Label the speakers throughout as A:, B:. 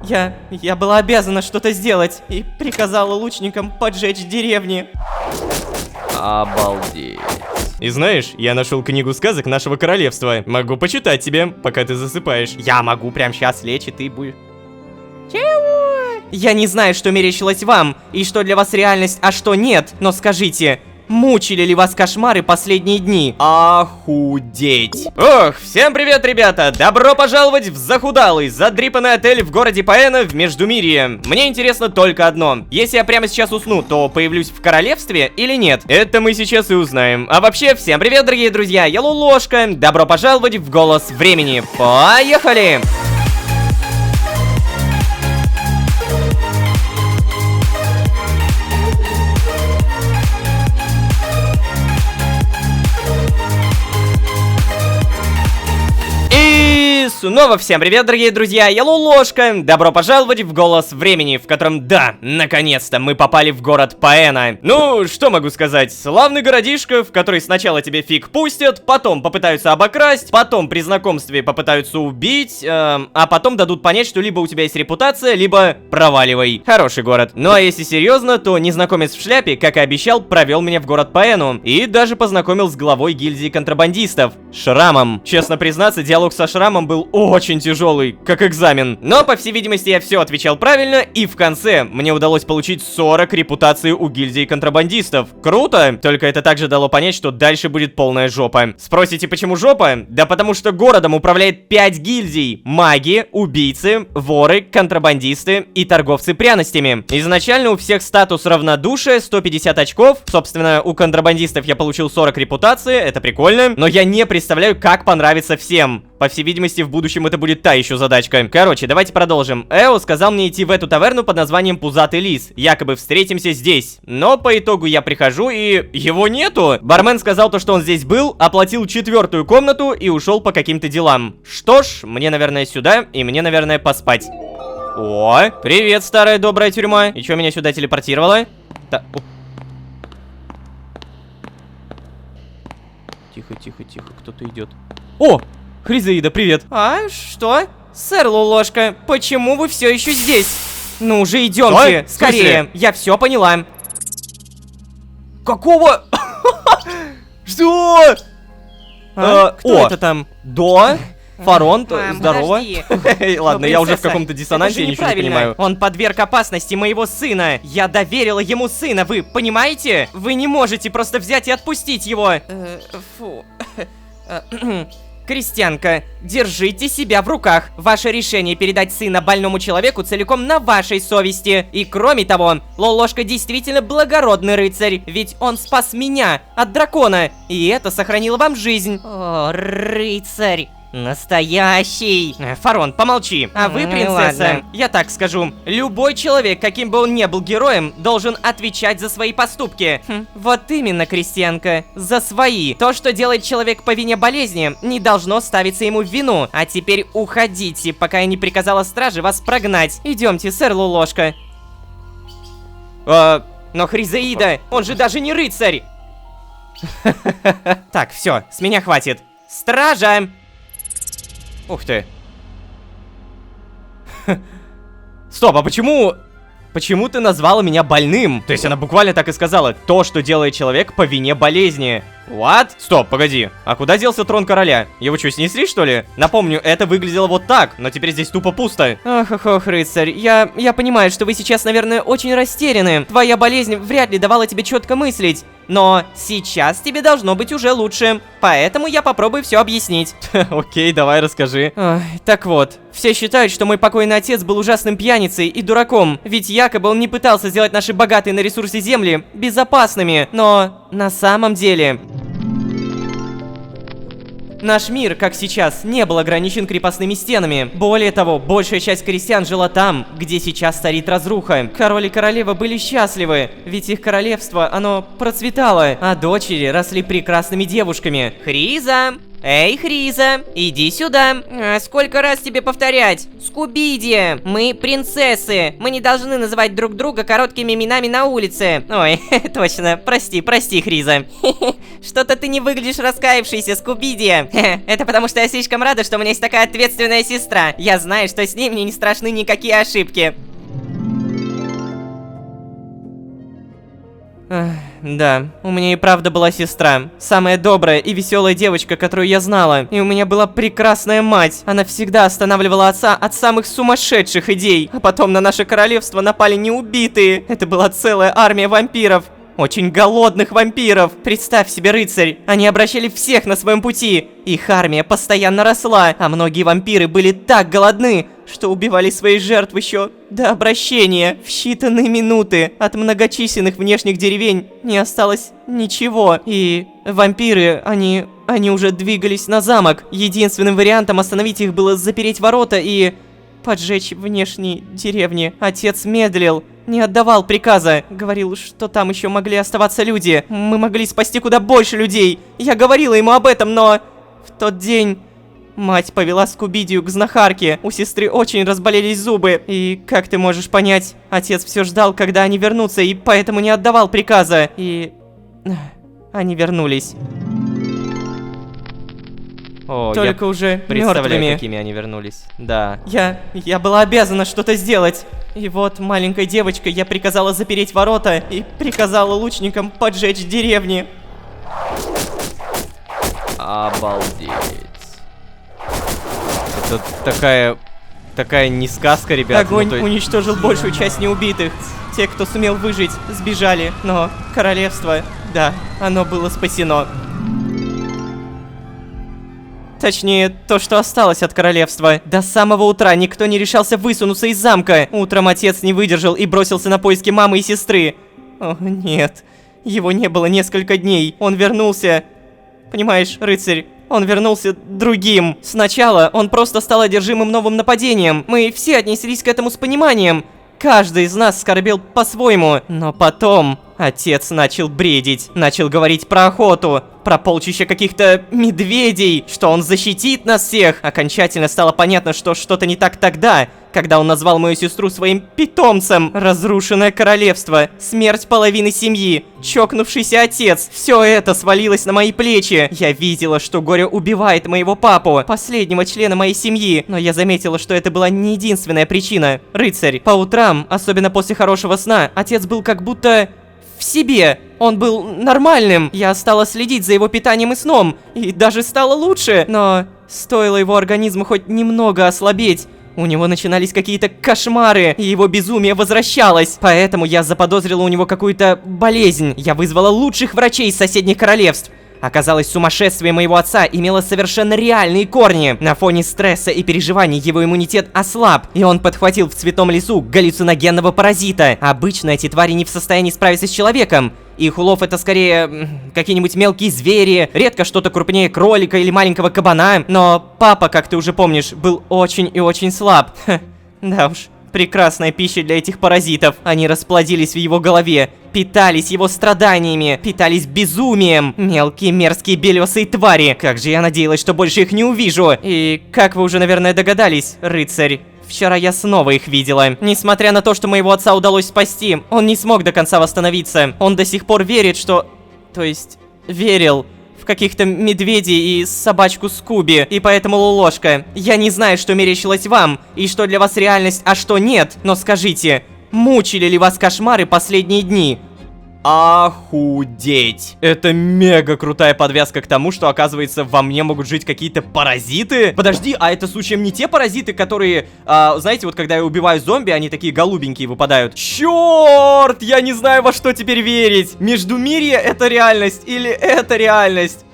A: Я была обязана что-то сделать и приказала лучникам поджечь деревни.
B: Обалдеть. И знаешь, я нашел книгу сказок нашего королевства. Могу почитать тебе, пока ты засыпаешь.
A: Я могу прямо сейчас лечь, и ты будешь... Чего? Я не знаю, что мерещилось вам, и что для вас реальность, а что нет. Но скажите, мучили ли вас кошмары последние дни? Охудеть. Ох, всем привет, ребята! Добро пожаловать в захудалый, задрипанный отель в городе Паэна в Междумирье. Мне интересно только одно. Если я прямо сейчас усну, то появлюсь в королевстве или нет? Это мы сейчас и узнаем. А вообще, всем привет, дорогие друзья! Я Лолошка. Добро пожаловать в Голос Времени. Поехали! Снова всем привет, дорогие друзья, я Лолошка. Добро пожаловать в Голос Времени, в котором, да, наконец-то мы попали в город Паэна. Ну, что могу сказать, славный городишко, в который сначала тебе фиг пустят, потом попытаются обокрасть, потом при знакомстве попытаются убить, а потом дадут понять, что либо у тебя есть репутация, либо проваливай. Хороший город. Ну а если серьезно, то незнакомец в шляпе, как и обещал, провел меня в город Паэну и даже познакомил с главой гильдии контрабандистов, Шрамом. Честно признаться, диалог со Шрамом был очень тяжелый, как экзамен. Но, по всей видимости, я все отвечал правильно, и в конце мне удалось получить 40 репутаций у гильдии контрабандистов. Круто! Только это также дало понять, что дальше будет полная жопа. Спросите, почему жопа? Да потому что городом управляет 5 гильдий. Маги, убийцы, воры, контрабандисты и торговцы пряностями. Изначально у всех статус равнодушия, 150 очков. Собственно, у контрабандистов я получил 40 репутаций, это прикольно. Но я не представляю, как понравится всем. По всей видимости, в будущем это будет та еще задачка. Короче, давайте продолжим. Эо сказал мне идти в эту таверну под названием Пузатый Лис. Якобы встретимся здесь. Но по итогу я прихожу и... его нету. Бармен сказал то, что он здесь был, оплатил 4-ю комнату и ушел по каким-то делам. Что ж, мне, наверное, сюда, и мне, наверное, поспать. О, привет, старая добрая тюрьма. И что меня сюда телепортировало? Тихо, тихо, тихо, кто-то идет. О! Хризаида, привет. А, что? Сэр Лолошка, почему вы все еще здесь? Ну же, идемте, скорее. Я все поняла. Какого? Что? Кто это там? До? Фаронт, здорово. Ладно, я уже в каком-то диссонансе, я ничего не понимаю. Он подверг опасности моего сына. Я доверила ему сына, вы понимаете? Вы не можете просто взять и отпустить его. Фу. Крестьянка, держите себя в руках. Ваше решение передать сына больному человеку целиком на вашей совести. И кроме того, Лолошка действительно благородный рыцарь, ведь он спас меня от дракона, и это сохранило вам жизнь. О, рыцарь. Настоящий. Фарон, помолчи. А вы, принцесса, ладно. Я так скажу. Любой человек, каким бы он ни был героем, должен отвечать за свои поступки. Вот именно, крестьянка. За свои. То, что делает человек по вине болезни, не должно ставиться ему в вину. А теперь уходите, пока я не приказала страже вас прогнать. Идемте, сэр Лолошка. Но Хризаида, он же даже не рыцарь. Так, все, с меня хватит. Стража! Ух ты. Стоп, а почему... Почему ты назвала меня больным? То есть она буквально так и сказала. То, что делает человек по вине болезни. What? Стоп, погоди. А куда делся трон короля? Его что, снесли, что ли? Напомню, это выглядело вот так, но теперь здесь тупо пусто. Ох, рыцарь. Я понимаю, что вы сейчас, наверное, очень растеряны. Твоя болезнь вряд ли давала тебе четко мыслить. Но сейчас тебе должно быть уже лучше. Поэтому я попробую все объяснить. Окей, давай расскажи. Так вот, все считают, что мой покойный отец был ужасным пьяницей и дураком. Ведь якобы он не пытался сделать наши богатые на ресурсы земли безопасными. Но на самом деле... Наш мир, как сейчас, не был ограничен крепостными стенами. Более того, большая часть крестьян жила там, где сейчас царит разруха. Король и королева были счастливы, ведь их королевство, оно процветало, а дочери росли прекрасными девушками. Хриза!
C: Эй, Хриза, иди сюда. Сколько раз тебе повторять? Скубиди, мы принцессы. Мы не должны называть друг друга короткими именами на улице. Ой, точно, прости, Хриза. Что-то ты не выглядишь раскаявшейся, Скубиди. Это потому что я слишком рада, что у меня есть такая ответственная сестра. Я знаю, что с ней мне не страшны никакие ошибки.
A: Да, у меня и правда была сестра. Самая добрая и веселая девочка, которую я знала. И у меня была прекрасная мать. Она всегда останавливала отца от самых сумасшедших идей. А потом на наше королевство напали неубитые. Это была целая армия вампиров. Очень голодных вампиров. Представь себе, рыцарь, они обращали всех на своем пути. Их армия постоянно росла, а многие вампиры были так голодны, что убивали своих жертв еще до обращения. В считанные минуты от многочисленных внешних деревень не осталось ничего. И вампиры, они уже двигались на замок. Единственным вариантом остановить их было запереть ворота и поджечь внешние деревни. Отец медлил, не отдавал приказа. Говорил, что там еще могли оставаться люди. Мы могли спасти куда больше людей. Я говорила ему об этом, но в тот день мать повела Скубидию к знахарке. У сестры очень разболелись зубы. И, как ты можешь понять, отец все ждал, когда они вернутся, и поэтому не отдавал приказа. И они вернулись.
B: О,
A: только уже
B: представляю,
A: мертвыми.
B: какими они вернулись. Да.
A: Я была обязана что-то сделать. И вот, маленькой девочкой, я приказала запереть ворота и приказала лучникам поджечь деревни.
B: Обалдеть. Это такая не сказка, ребят.
A: Огонь уничтожил большую часть неубитых. Те, кто сумел выжить, сбежали. Но королевство, да, оно было спасено. Точнее, то, что осталось от королевства. До самого утра никто не решался высунуться из замка. Утром отец не выдержал и бросился на поиски мамы и сестры. О, нет. Его не было несколько дней. Он вернулся... Понимаешь, рыцарь, он вернулся другим. Сначала он просто стал одержимым новым нападением. Мы все отнеслись к этому с пониманием. Каждый из нас скорбел по-своему. Но потом отец начал бредить. Начал говорить про охоту, про полчища каких-то медведей, что он защитит нас всех. Окончательно стало понятно, что что-то не так тогда, когда он назвал мою сестру своим питомцем. Разрушенное королевство, смерть половины семьи, чокнувшийся отец. Все это свалилось на мои плечи. Я видела, что горе убивает моего папу, последнего члена моей семьи. Но я заметила, что это была не единственная причина. Рыцарь, по утрам, особенно после хорошего сна, отец был как будто... в себе. Он был нормальным. Я стала следить за его питанием и сном, и даже стало лучше. Но стоило его организму хоть немного ослабеть, у него начинались какие-то кошмары, и его безумие возвращалось. Поэтому я заподозрила у него какую-то болезнь. Я вызвала лучших врачей из соседних королевств. Оказалось, сумасшествие моего отца имело совершенно реальные корни. На фоне стресса и переживаний его иммунитет ослаб, и он подхватил в цветном лесу галлюциногенного паразита. Обычно эти твари не в состоянии справиться с человеком. Их улов это скорее какие-нибудь мелкие звери, редко что-то крупнее кролика или маленького кабана. Но папа, как ты уже помнишь, был очень и очень слаб. Да уж. Прекрасная пища для этих паразитов. Они расплодились в его голове, питались его страданиями, питались безумием. Мелкие мерзкие белесые твари. Как же я надеялась, что больше их не увижу. И как вы уже, наверное, догадались, рыцарь, вчера я снова их видела. Несмотря на то, что моего отца удалось спасти, он не смог до конца восстановиться. Он до сих пор верит, что... То есть, верил... каких-то медведей и собачку Скуби. И поэтому, Лолошка, я не знаю, что мерещилось вам, и что для вас реальность, а что нет. Но скажите, мучили ли вас кошмары последние дни?
B: Охудеть! Это мега крутая подвязка к тому, что, оказывается, во мне могут жить какие-то паразиты. Подожди, а это случаем не те паразиты, которые, знаете, вот когда я убиваю зомби, они такие голубенькие выпадают? Черт! Я не знаю, во что теперь верить. Междумирье — это реальность или это реальность?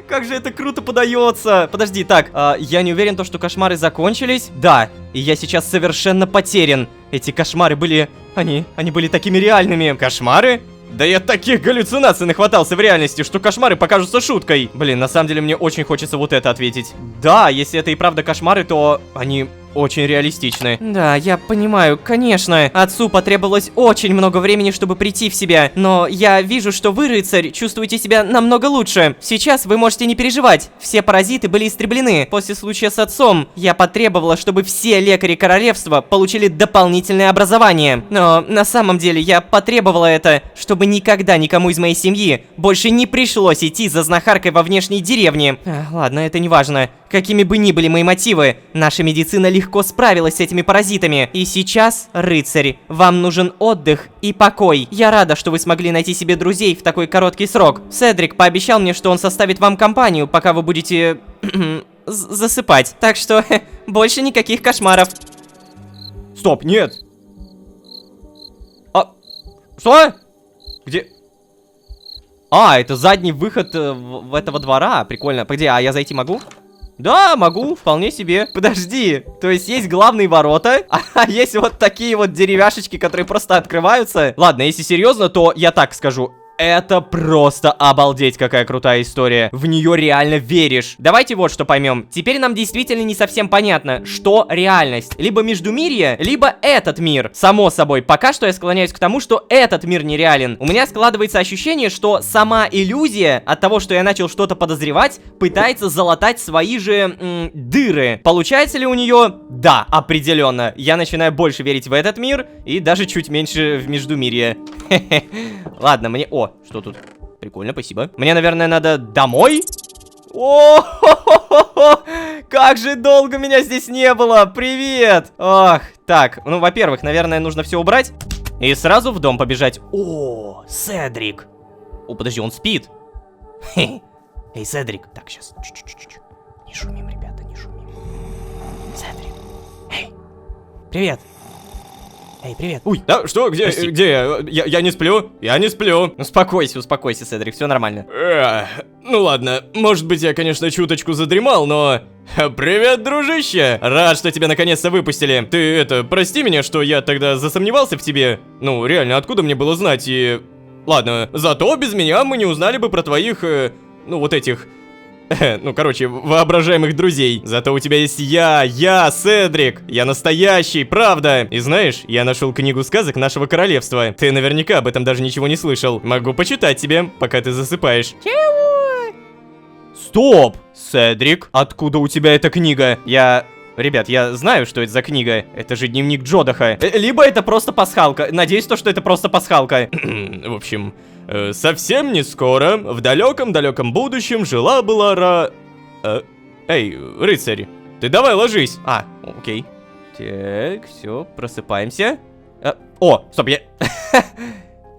B: Как же это круто подается. Подожди, так, я не уверен, что кошмары закончились. Да, и я сейчас совершенно потерян. Эти кошмары были... Они были такими реальными. Кошмары? Да я таких галлюцинаций нахватался в реальности, что кошмары покажутся шуткой. Блин, на самом деле мне очень хочется вот это ответить. Да, если это и правда кошмары, то они очень реалистичны.
A: Да, я понимаю, конечно. Отцу потребовалось очень много времени, чтобы прийти в себя. Но я вижу, что вы, рыцарь, чувствуете себя намного лучше. Сейчас вы можете не переживать. Все паразиты были истреблены. После случая с отцом я потребовала, чтобы все лекари королевства получили дополнительное образование. Но на самом деле я потребовала это, чтобы никогда никому из моей семьи больше не пришлось идти за знахаркой во внешней деревне. Ладно, это не важно. Какими бы ни были мои мотивы, наша медицина легко справилась с этими паразитами. И сейчас, рыцарь, вам нужен отдых и покой. Я рада, что вы смогли найти себе друзей в такой короткий срок. Седрик пообещал мне, что он составит вам компанию, пока вы будете засыпать. Так что больше никаких кошмаров.
B: Стоп, нет. А, что? Где? А, это задний выход в этого двора. Прикольно. Погоди, а я зайти могу? Да, могу, вполне себе. Подожди, то есть главные ворота, а есть вот такие вот деревяшечки, которые просто открываются. Ладно, если серьезно, то я так скажу. Это просто обалдеть, какая крутая история. В нее реально веришь. Давайте вот что поймем. Теперь нам действительно не совсем понятно, что реальность. Либо Междумирье, либо этот мир. Само собой, пока что я склоняюсь к тому, что этот мир нереален. У меня складывается ощущение, что сама иллюзия от того, что я начал что-то подозревать, пытается залатать свои же дыры. Получается ли у нее? Да, определенно. Я начинаю больше верить в этот мир и даже чуть меньше в Междумирье. Ладно, мне... О, что тут? Прикольно, спасибо. Мне, наверное, надо домой? О, как же долго меня здесь не было! Привет! Ох, так, ну, во-первых, наверное, нужно все убрать и сразу в дом побежать. О, Седрик! О, подожди, он спит. Эй, Седрик. Так, сейчас. Чуть-чуть. Не шумим, ребята, не шумим. Седрик. Эй, привет. Эй, привет. Ой, да, что, где я не сплю, я не сплю. Успокойся, Седрик, все нормально. Ну ладно, может быть я, конечно, чуточку задремал, но... Привет, дружище! Рад, что тебя наконец-то выпустили. Ты прости меня, что я тогда засомневался в тебе. Ну, реально, откуда мне было знать и... Ладно, зато без меня мы не узнали бы про твоих, ну, вот этих... Ну, короче, воображаемых друзей. Зато у тебя есть я, Седрик. Я настоящий, правда. И знаешь, я нашел книгу сказок нашего королевства. Ты наверняка об этом даже ничего не слышал. Могу почитать тебе, пока ты засыпаешь. Чего? Стоп! Седрик, откуда у тебя эта книга? Ребят, я знаю, что это за книга. Это же дневник Джодаха. Либо это просто пасхалка. Надеюсь, что это просто пасхалка. В общем... совсем не скоро, в далеком-далеком будущем жила-была Эй, рыцарь, ты давай ложись. А, окей. Так, все, просыпаемся. О, стоп,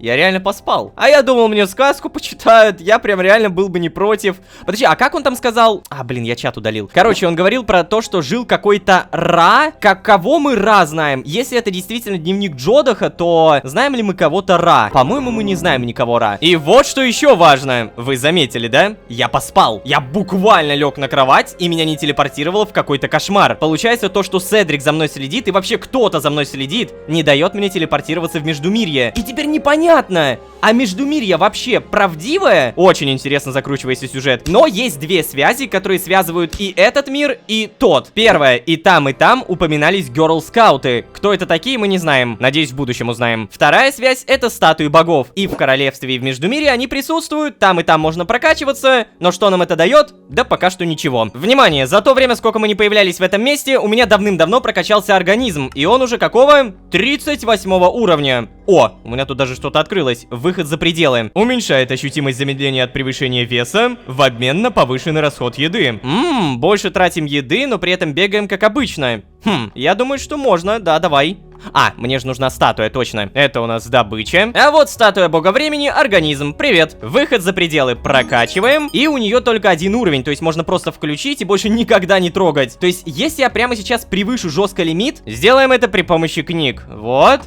B: я реально поспал. А я думал, мне сказку почитают. Я прям реально был бы не против. Подожди, а как он там сказал? А, блин, я чат удалил. Короче, он говорил про то, что жил какой-то Ра. Кого мы Ра знаем? Если это действительно дневник Джодаха, то знаем ли мы кого-то Ра? По-моему, мы не знаем никого Ра. И вот что еще важно. Вы заметили, да? Я поспал. Я буквально лег на кровать, и меня не телепортировало в какой-то кошмар. Получается, то, что Седрик за мной следит, и вообще кто-то за мной следит, не дает мне телепортироваться в Междумирье. И теперь непонятно, а Междумирье вообще правдивое? Очень интересно закручивается сюжет. Но есть две связи, которые связывают и этот мир, и тот. Первое, и там упоминались герл-скауты. Кто это такие, мы не знаем. Надеюсь, в будущем узнаем. Вторая связь — это статуи богов. И в королевстве, и в Междумирье они присутствуют. Там и там можно прокачиваться. Но что нам это дает? Да пока что ничего. Внимание, за то время, сколько мы не появлялись в этом месте, у меня давным-давно прокачался организм. И он уже какого? 38 уровня. О, у меня тут даже что-то открылось. Выход за пределы. Уменьшает ощутимость замедления от превышения веса в обмен на повышенный расход еды. Больше тратим еды, но при этом бегаем как обычно. Я думаю, что можно, да, давай. А, мне же нужна статуя, точно. Это у нас добыча. А вот статуя бога времени, организм. Привет. Выход за пределы прокачиваем. И у нее только один уровень, то есть можно просто включить и больше никогда не трогать. То есть, если я прямо сейчас превышу жестко лимит, сделаем это при помощи книг. Вот.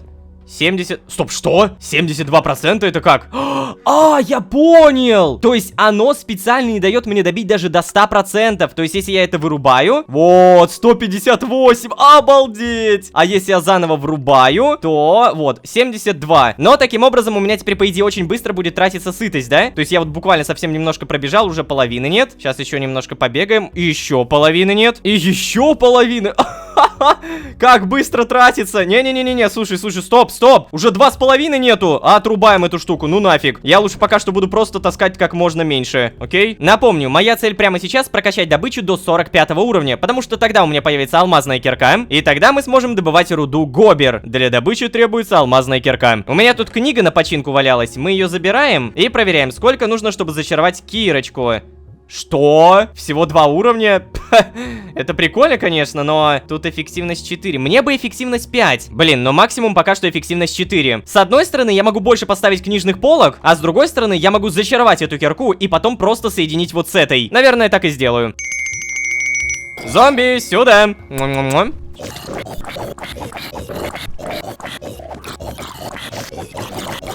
B: 70... Стоп, что? 72% это как? А, я понял! То есть оно специально не дает мне добить даже до 100%. То есть если я это вырубаю... Вот, 158, обалдеть! А если я заново врубаю, то... Вот, 72. Но таким образом у меня теперь, по идее, очень быстро будет тратиться сытость, да? То есть я вот буквально совсем немножко пробежал, уже половины нет. Сейчас еще немножко побегаем. И еще половины нет. И еще половины... Как быстро тратится. Не-не-не-не, слушай, стоп. Уже 2,5 нету. Отрубаем эту штуку, ну нафиг. Я лучше пока что буду просто таскать как можно меньше, окей? Напомню, моя цель прямо сейчас прокачать добычу до 45 уровня, потому что тогда у меня появится алмазная кирка, и тогда мы сможем добывать руду Гобер. Для добычи требуется алмазная кирка. У меня тут книга на починку валялась, мы ее забираем и проверяем, сколько нужно, чтобы зачаровать Кирочку. Что? Всего 2 уровня? Это прикольно, конечно, но тут эффективность 4. Мне бы эффективность 5. Блин, но максимум пока что эффективность 4. С одной стороны, я могу больше поставить книжных полок, а с другой стороны, я могу зачаровать эту кирку и потом просто соединить вот с этой. Наверное, так и сделаю. Зомби, сюда!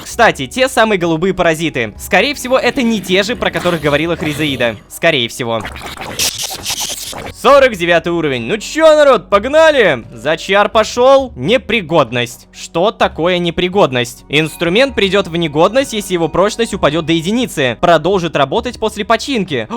B: Кстати, те самые голубые паразиты. Скорее всего, это не те же, про которых говорила Хризаида. Скорее всего. 49 уровень. Ну чё, народ, погнали? Зачар пошел. Непригодность. Что такое непригодность? Инструмент придет в негодность, если его прочность упадет до единицы. Продолжит работать после починки.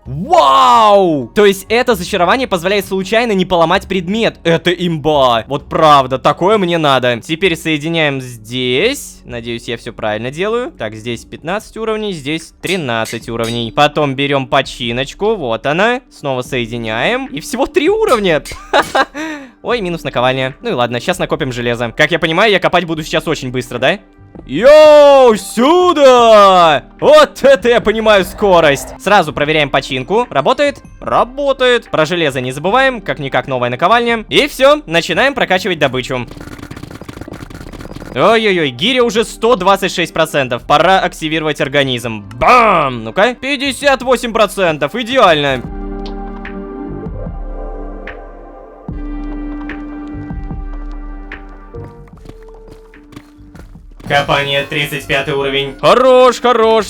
B: Вау! То есть это зачарование позволяет случайно не поломать предмет. Это имба. Вот правда, такое мне надо. Теперь соединяем здесь. Надеюсь, я все правильно делаю. Так, здесь 15 уровней, здесь 13 уровней. Потом берем починочку, вот она. Снова соединяем. И всего 3 уровня. Ой, минус наковальня. Ну и ладно, сейчас накопим железо. Как я понимаю, я копать буду сейчас очень быстро, да? Йоу, сюда! Вот это я понимаю скорость. Сразу проверяем починку. Работает? Работает. Про железо не забываем, как-никак новая наковальня. И все, начинаем прокачивать добычу. Ой-ой-ой, гиря уже 126%. Пора активировать организм. Бам! Ну-ка, 58%, идеально.
A: Копание 35 уровень.
B: Хорош,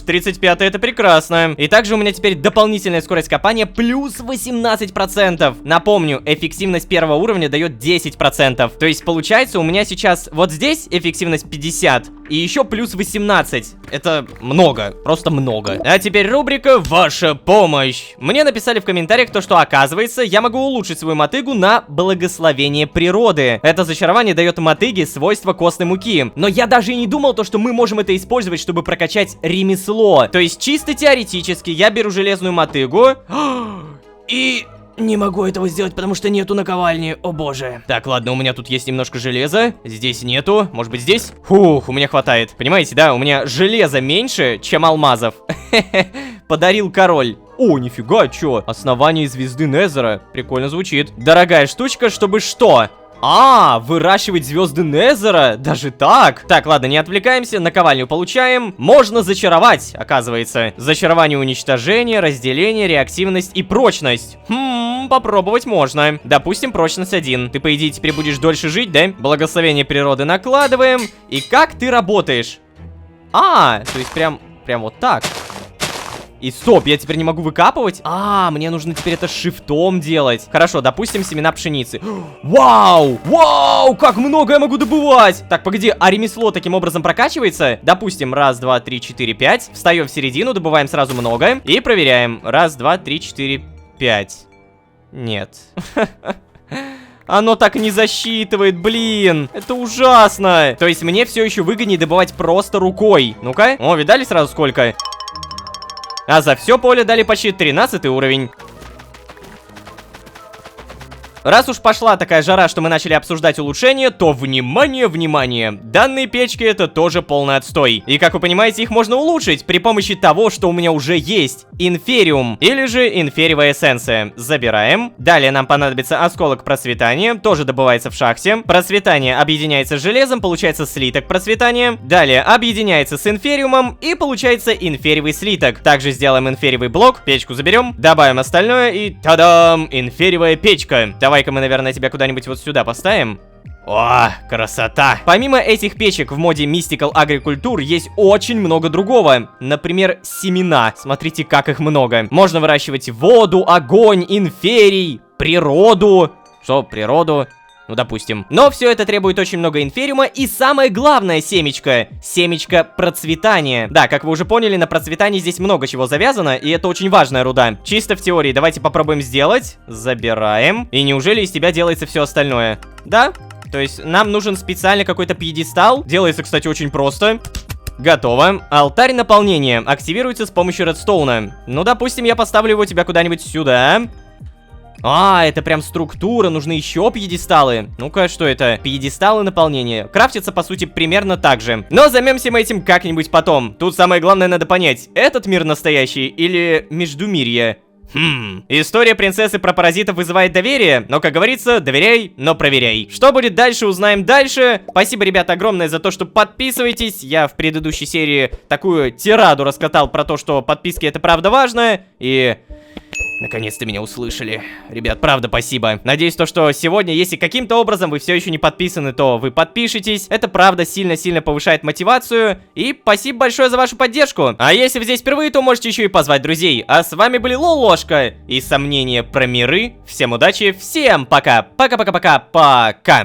B: 35 это прекрасно. И также у меня теперь дополнительная скорость копания плюс 18%. Напомню, эффективность первого уровня дает 10%. То есть получается у меня сейчас вот здесь эффективность 50 и еще плюс 18. Это много, просто много. А теперь рубрика «Ваша помощь». Мне написали в комментариях то, что оказывается я могу улучшить свою мотыгу на благословение природы. Это зачарование дает мотыге свойства костной муки. Но я даже и не думал то, что мы можем это использовать, чтобы прокачать ремесло. То есть чисто теоретически я беру железную мотыгу и не могу этого сделать, потому что нету наковальни, о боже. Так, ладно, у меня тут есть немножко железа, здесь нету, может быть здесь? Фух, у меня хватает. Понимаете, да, у меня железа меньше, чем алмазов. Подарил король. О, нифига, чё? Основание звезды Незера. Прикольно звучит. Дорогая штучка, чтобы что? Выращивать звезды Незера? Даже так? Так, ладно, не отвлекаемся, наковальню получаем. Можно зачаровать, оказывается. Зачарование уничтожения, разделение, реактивность и прочность. Попробовать можно. Допустим, прочность 1. Ты, по идее, теперь будешь дольше жить, да? Благословение природы накладываем. И как ты работаешь? То есть прям вот так. И стоп, я теперь не могу выкапывать? Мне нужно теперь это шифтом делать. Хорошо, допустим, семена пшеницы. Вау, как много я могу добывать. Так, погоди, а ремесло таким образом прокачивается? Допустим, 1, 2, 3, 4, 5. Встаем в середину, добываем сразу много. И проверяем. 1, 2, 3, 4, 5. Нет. Оно так не засчитывает, блин. Это ужасно. То есть мне все еще выгоднее добывать просто рукой. Ну-ка. О, видали сразу сколько? А за все поле дали почти 13 уровень. Раз уж пошла такая жара, что мы начали обсуждать улучшения, то внимание, внимание! Данные печки это тоже полный отстой. И как вы понимаете, их можно улучшить при помощи того, что у меня уже есть. Инфериум, или же инфериевая эссенция. Забираем. Далее нам понадобится осколок просветания, тоже добывается в шахте. Просветание объединяется с железом, получается слиток просветания. Далее объединяется с инфериумом и получается инфериевый слиток. Также сделаем инфериевый блок, печку заберем, добавим остальное и та-дам! Инфериевая печка. Давай-ка мы, наверное, тебя куда-нибудь вот сюда поставим. О, красота! Помимо этих печек в моде Mystical Agriculture есть очень много другого. Например, семена. Смотрите, как их много. Можно выращивать воду, огонь, инферий, природу. Что, природу?
A: Ну, допустим. Но все это требует очень много инфериума, и самое главное семечко — семечко процветания. Да, как вы уже поняли, на процветании здесь много чего завязано, и это очень важная руда. Чисто в теории, давайте попробуем сделать. Забираем. И неужели из тебя делается все остальное? Да? То есть нам нужен специально какой-то пьедестал. Делается, кстати, очень просто. Готово. Алтарь наполнения активируется с помощью редстоуна. Ну, допустим, я поставлю его тебя куда-нибудь сюда. А, это прям структура, нужны еще пьедесталы. Ну-ка, что это? Пьедесталы наполнения. Крафтится, по сути, примерно так же. Но займемся мы этим как-нибудь потом. Тут самое главное надо понять, этот мир настоящий или Междумирье? История принцессы про паразитов вызывает доверие, но, как говорится, доверяй, но проверяй. Что будет дальше, узнаем дальше. Спасибо, ребята, огромное за то, что подписываетесь. Я в предыдущей серии такую тираду раскатал про то, что подписки — это правда важно. И... наконец-то меня услышали. Ребят, правда, спасибо. Надеюсь, что сегодня, если каким-то образом вы все еще не подписаны, то вы подпишитесь. Это правда сильно-сильно повышает мотивацию. И спасибо большое за вашу поддержку. А если вы здесь впервые, то можете еще и позвать друзей. А с вами были Лолошка и Сомнения про миры. Всем удачи, всем пока. Пока-пока-пока-пока.